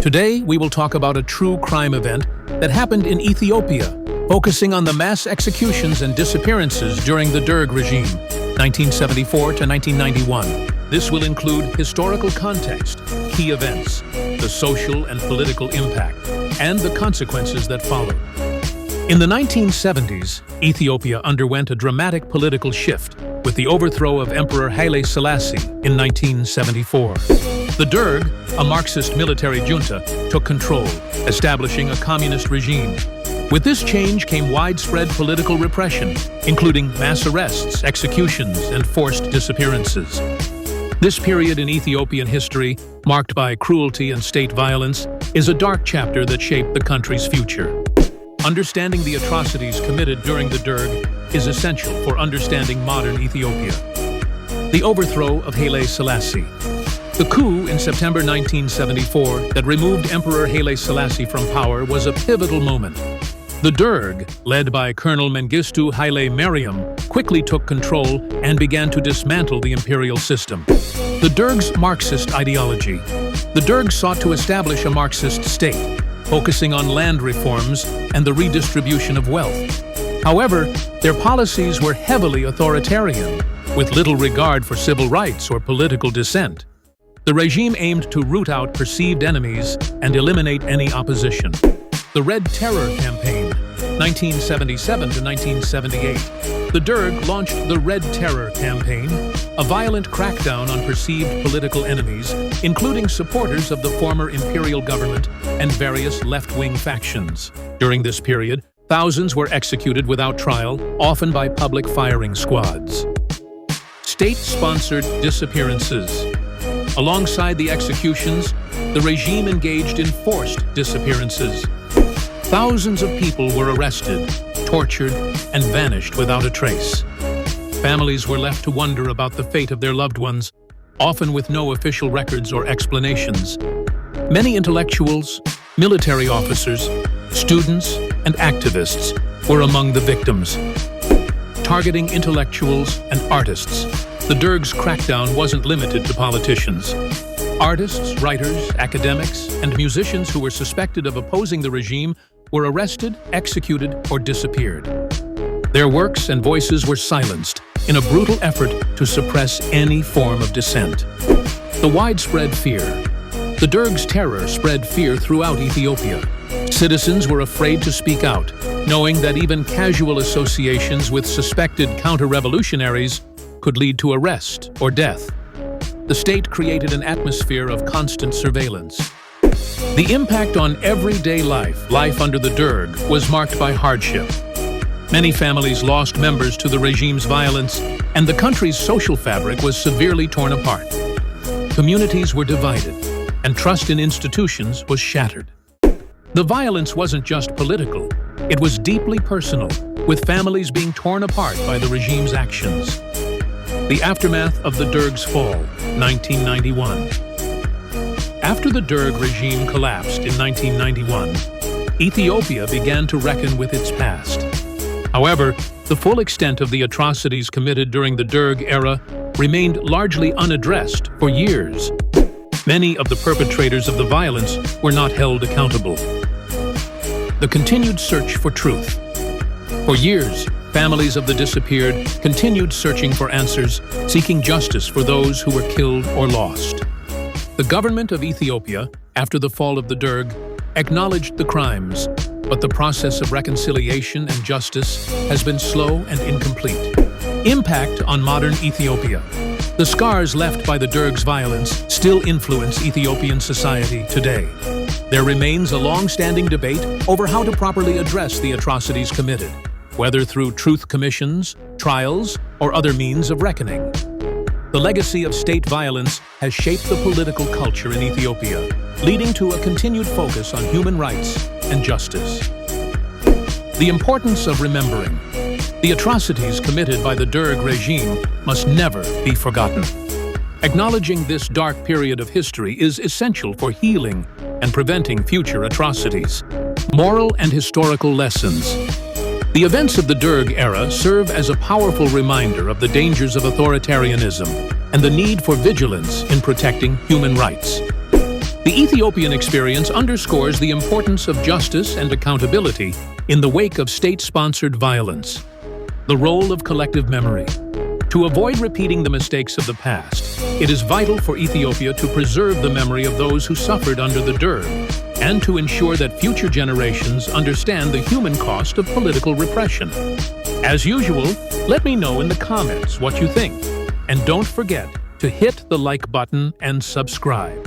Today, we will talk about a true crime event that happened in Ethiopia, focusing on the mass executions and disappearances during the Derg regime, 1974 to 1991. This will include historical context, key events, the social and political impact, and the consequences that followed. In the 1970s, Ethiopia underwent a dramatic political shift with the overthrow of Emperor Haile Selassie in 1974. The Derg, a Marxist military junta, took control, establishing a communist regime. With this change came widespread political repression, including mass arrests, executions, and forced disappearances. This period in Ethiopian history, marked by cruelty and state violence, is a dark chapter that shaped the country's future. Understanding the atrocities committed during the Derg is essential for understanding modern Ethiopia. The overthrow of Haile Selassie. The coup in September 1974 that removed Emperor Haile Selassie from power was a pivotal moment. The Derg, led by Colonel Mengistu Haile Mariam, quickly took control and began to dismantle the imperial system. The Derg's Marxist ideology. The Derg sought to establish a Marxist state, focusing on land reforms and the redistribution of wealth. However, their policies were heavily authoritarian, with little regard for civil rights or political dissent. The regime aimed to root out perceived enemies and eliminate any opposition. The Red Terror Campaign, 1977 to 1978. The Derg launched the Red Terror Campaign, a violent crackdown on perceived political enemies, including supporters of the former imperial government and various left-wing factions. During this period, thousands were executed without trial, often by public firing squads. State-sponsored disappearances. Alongside the executions, the regime engaged in forced disappearances. Thousands of people were arrested, tortured, and vanished without a trace. Families were left to wonder about the fate of their loved ones, often with no official records or explanations. Many intellectuals, military officers, students, and activists were among the victims. Targeting intellectuals and artists, the Derg's crackdown wasn't limited to politicians. Artists, writers, academics, and musicians who were suspected of opposing the regime were arrested, executed, or disappeared. Their works and voices were silenced in a brutal effort to suppress any form of dissent. The widespread fear. The Derg's terror spread fear throughout Ethiopia. Citizens were afraid to speak out, knowing that even casual associations with suspected counter-revolutionaries could lead to arrest or death. The state created an atmosphere of constant surveillance. The impact on everyday life under the Derg, was marked by hardship. Many families lost members to the regime's violence, and the country's social fabric was severely torn apart. Communities were divided, and trust in institutions was shattered. The violence wasn't just political, it was deeply personal, with families being torn apart by the regime's actions. The aftermath of the Derg's fall, 1991. After the Derg regime collapsed in 1991, Ethiopia began to reckon with its past. However, the full extent of the atrocities committed during the Derg era remained largely unaddressed for years. Many of the perpetrators of the violence were not held accountable. The continued search for truth. For years, families of the disappeared continued searching for answers, seeking justice for those who were killed or lost. The government of Ethiopia, after the fall of the Derg, acknowledged the crimes, but the process of reconciliation and justice has been slow and incomplete. Impact on modern Ethiopia. The scars left by the Derg's violence still influence Ethiopian society today. There remains a long-standing debate over how to properly address the atrocities committed, whether through truth commissions, trials, or other means of reckoning. The legacy of state violence has shaped the political culture in Ethiopia, leading to a continued focus on human rights and justice. The importance of remembering. The atrocities committed by the Derg regime must never be forgotten. Acknowledging this dark period of history is essential for healing and preventing future atrocities. Moral and historical lessons. The events of the Derg era serve as a powerful reminder of the dangers of authoritarianism and the need for vigilance in protecting human rights. The Ethiopian experience underscores the importance of justice and accountability in the wake of state-sponsored violence. The role of collective memory. To avoid repeating the mistakes of the past, it is vital for Ethiopia to preserve the memory of those who suffered under the Derg and to ensure that future generations understand the human cost of political repression. As usual, let me know in the comments what you think. And don't forget to hit the like button and subscribe.